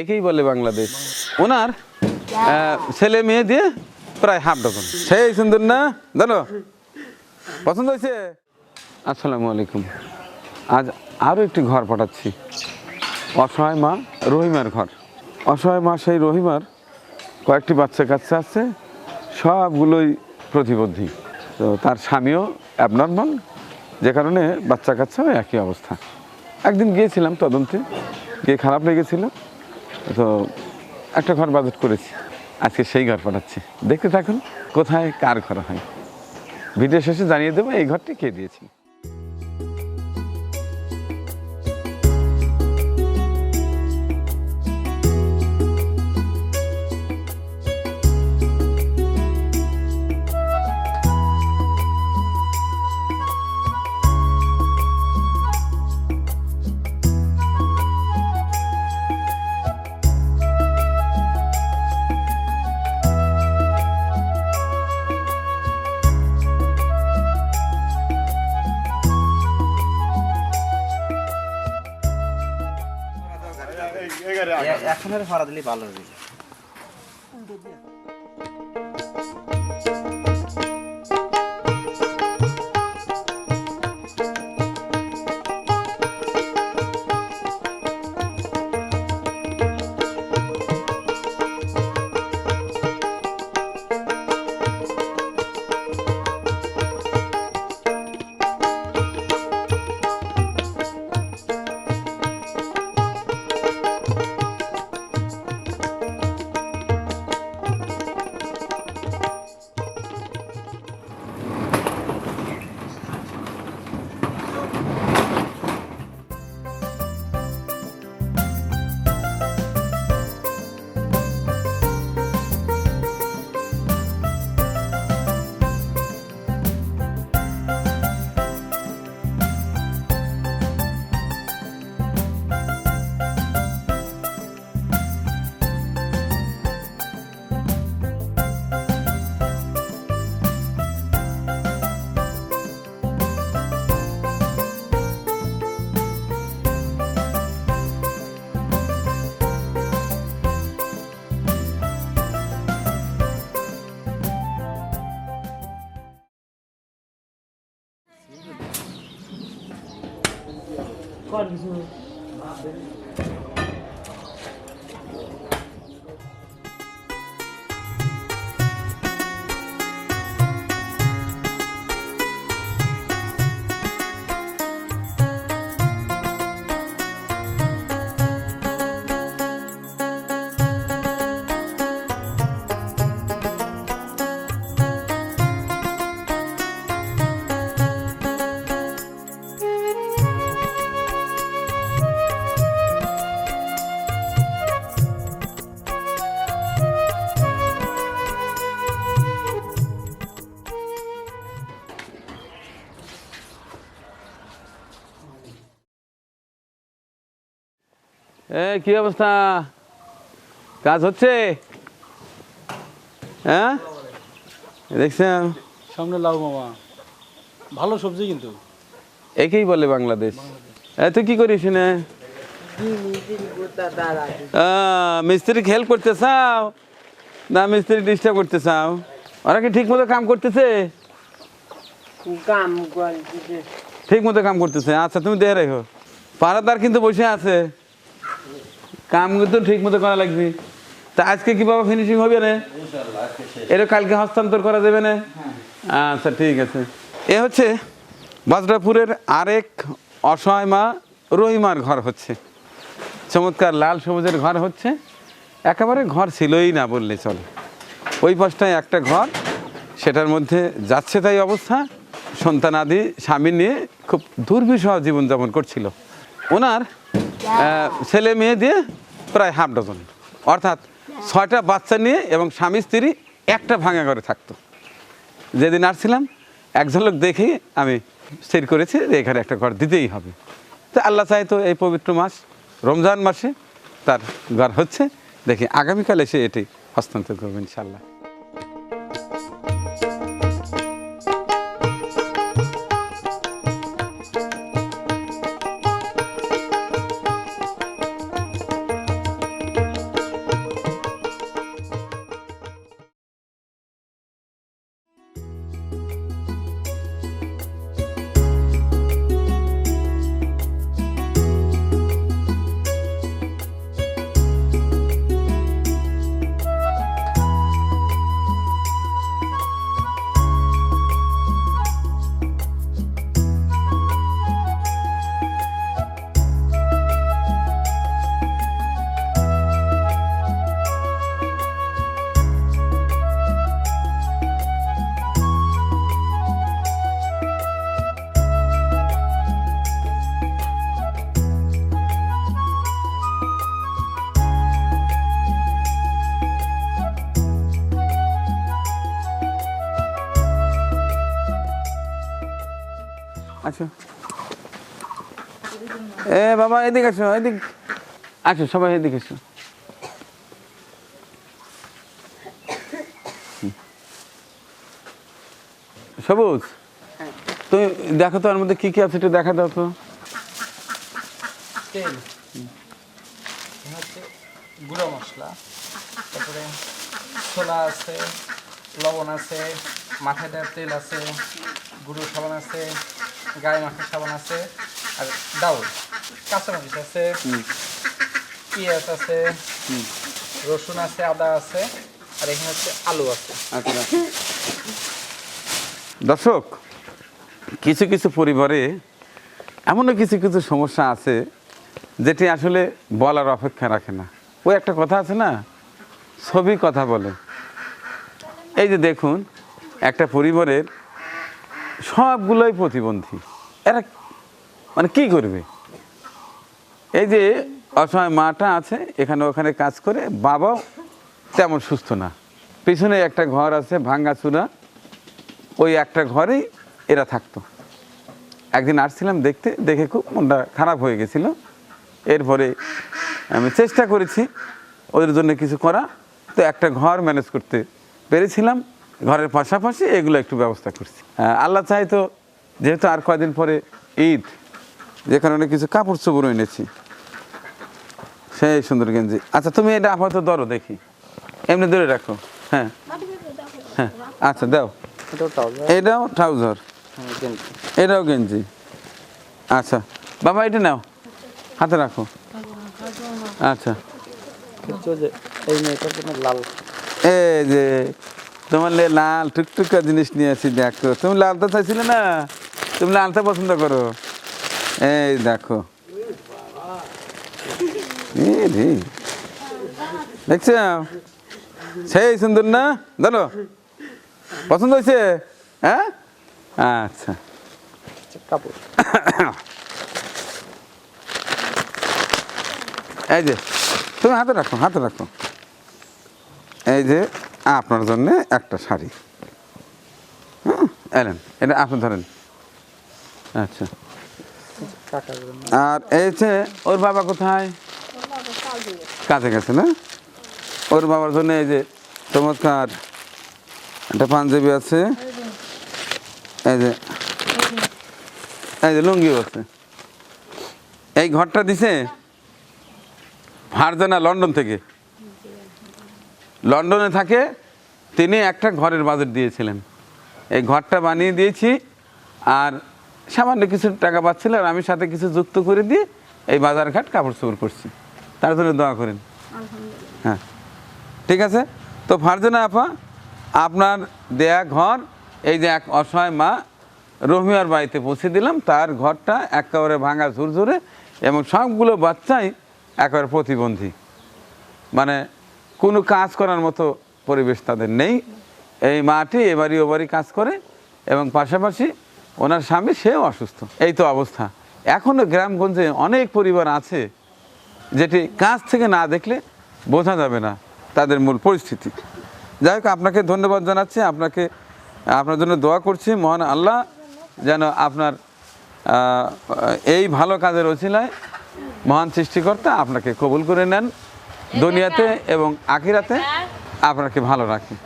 একেই বলে বাংলাদেশ। ওনার ছেলে মেয়ে দিয়ে প্রায় হাফ ডজন। সেই সুন্দর না জানো, পছন্দ হয়েছে? আসসালামু আলাইকুম। আজ আরও একটি ঘর পাঠাচ্ছি, অসহায় মা রহিমার ঘর। অসহায় মা সেই রহিমার কয়েকটি বাচ্চা কাচ্চা আছে, সবগুলোই প্রতিবন্ধী। তো তার স্বামীও অ্যাবনর্মাল, যে কারণে বাচ্চা কাচ্চাও একই অবস্থা। একদিন গিয়েছিলাম তদন্তে, গিয়ে খারাপ লেগেছিল, তো একটা ঘর বাজেট করেছি, আজকে সেই ঘর পাঠাচ্ছি। দেখতে থাকুন কোথায় কার ঘর হয়। ভিডিও শেষে জানিয়ে দেবো এই ঘরটি কে দিয়েছি। এখন আর ভাড়া দিলে ভালো হবে। কি অবস্থা, কাজ হচ্ছে? হ্যাঁ দেখছেন সামনে লাউ মামা, ভালো সবজি কিন্তু। একেই বলে বাংলাদেশ। তুই কি করিস না? মিস্ত্রি হেল্প করতে চাও না মিস্ত্রি ডিস্টার্ব করতে চাও? ওরা কি ঠিক মতো কাম করতেছে? ঠিক মতো কাম করতেছে, আচ্ছা তুমি দেখে রেখো। পাড়াদার কিন্তু বসে আছে, কাম কিন্তু ঠিক মতো করা লাগবে। তা আজকে কি বাবা ফিনিশিং হবে না? এটা কালকে হস্তান্তর করা যাবে না? আচ্ছা ঠিক আছে। এ হচ্ছে বজরাপুরের আরেক অসহায় মা রহিমার ঘর হচ্ছে। চমৎকার লাল সবুজের ঘর হচ্ছে, একেবারে ঘর ছিলই না বললে চলে। ওই পাশটায় একটা ঘর, সেটার মধ্যে যাচ্ছে তাই অবস্থা। সন্তানাদি স্বামী নিয়ে খুব দুর্বিষহ জীবনযাপন করছিল। ওনার ছেলে মেয়ে দিয়ে প্রায় হাফ ডজন, অর্থাৎ 6টা বাচ্চা নিয়ে এবং স্বামী স্ত্রী একটা ভাঙা ঘরে থাকতো। যেদিন আসছিলাম এক ঝলক দেখেই আমি স্থির করেছি যে এখানে একটা ঘর দিতেই হবে। তো আল্লাহ চাইতো এই পবিত্র মাস রমজান মাসে তার ঘর হচ্ছে। দেখি আগামীকাল এসে এটি হস্তান্তর করবো ইনশাল্লাহ। আসো। এ বাবা এদিকে আসো, এদিক আসো, সবাই এদিকে আসো। সবুজ, তুমি দেখো তো, ওর মধ্যে কি কি আছে একটু দেখা দাও তো। তেল হচ্ছে গুঁড়ো মশলা, তারপরে ছোলা আছে, লবণ আছে, মাথায় দেওয়ার তেল আছে, গুঁড়ো সাবান আছে, গায়ে মাখার সাবান আছে, আর ডাউল, কাঁচামরিচ আছে, পেঁয়াজ আছে, রসুন আছে, আদা আছে, আর এখানে হচ্ছে আলু আছে। আচ্ছা দর্শক, কিছু কিছু পরিবারে এমনও কিছু কিছু সমস্যা আছে যেটি আসলে বলার অপেক্ষা রাখে না। ওই একটা কথা আছে না, ছবি কথা বলে। এই যে দেখুন, একটা পরিবারের সবগুলোই প্রতিবন্ধী, এরা মানে কি করবে? এই যে অসহায় মাটা আছে, এখানে ওখানে কাজ করে, বাবাও তেমন সুস্থ না, পিছনে একটা ঘর আছে ভাঙ্গাচুরা, ওই একটা ঘরেই এরা থাকতো। একদিন আসছিলাম দেখতে, দেখে খুব মনটা খারাপ হয়ে গেছিল। এরপরে আমি চেষ্টা করেছি ওদের জন্য কিছু করা, তো একটা ঘর ম্যানেজ করতে পেরেছিলাম, ঘরের পাশাপাশি এগুলো একটু ব্যবস্থা করছি। আল্লাহ চাই তো, যেহেতু আর কয়দিন পরে ঈদ, যে কারণে কিছু কাপড় চোপড় এনেছি, সেই সুন্দর গেঞ্জি। আচ্ছা তুমি এটা আপাতত ধরো, দেখি এমনি ধরে রাখো। হ্যাঁ হ্যাঁ, আচ্ছা দাও। এটাও ট্রাউজার, এটাও গেঞ্জি। আচ্ছা বাবা এটা নাও, হাতে রাখো। আচ্ছা এই মেয়েটার জন্য লাল এই যে তোমার লাল টুকটুকা জিনিস নিয়ে আসি, দেখো। তুমি লালটা চাইছিলে না, তুমি লালটা পছন্দ করো। এই দেখো, দেখছ, সেই সুন্দর না? ধরো, পছন্দ হয়েছে? হ্যাঁ আচ্ছা, কাপড়। এই যে তুমি হাতে রাখো, হাতে রাখো। এই যে আপনার জন্য একটা শাড়ি, হ্যাঁ এলেন, এটা আপনি ধরেন। আচ্ছা, আর এই যে ওর বাবা কোথায়? কাজে গেছে না? ওর বাবার জন্য এই যে চমৎকার একটা পাঞ্জাবি আছে, এই যে লুঙ্গিও আছে। এই ঘরটা দিছে ফারজানা লন্ডন থেকে, লন্ডনে থাকে তিনি, একটা ঘরের বাজেট দিয়েছিলেন, এই ঘরটা বানিয়ে দিয়েছি। আর সামান্য কিছু টাকা পাচ্ছিল, আর আমি সাথে কিছু যুক্ত করে দিয়ে এই বাজার ঘাট কাপড় চোপড় করছি। তার জন্য দোয়া করেন। হ্যাঁ ঠিক আছে। তো ফারজানা আপা, আপনার দেয়া ঘর, এই যে এক অসহায় মা রহিমার বাড়িতে পৌঁছে দিলাম, তার ঘরটা একেবারে ভাঙা ঝুরঝুরে, এবং সবগুলো বাচ্চাই একেবারে প্রতিবন্ধী, মানে কোনো কাজ করার মতো পরিবেশ তাদের নেই। এই মাটি এবারই ওবারই কাজ করে, এবং পাশাপাশি ওনার স্বামী সেও অসুস্থ। এই তো অবস্থা। এখনও গ্রামগঞ্জে অনেক পরিবার আছে যেটি কাজ থেকে না দেখলে বোঝা যাবে না তাদের মূল পরিস্থিতি। যাই হোক, আপনাকে ধন্যবাদ জানাচ্ছি, আপনার জন্য দোয়া করছি, মহান আল্লাহ যেন আপনার এই ভালো কাজের ওসিলায় মহান সৃষ্টিকর্তা আপনাকে কবুল করে নেন, দুনিয়াতে এবং আখিরাতে আপনাকে ভালো রাখেন।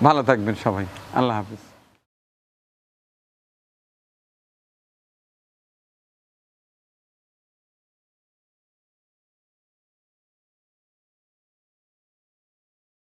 ভালো থাকবেন সবাই, আল্লাহ হাফিজ।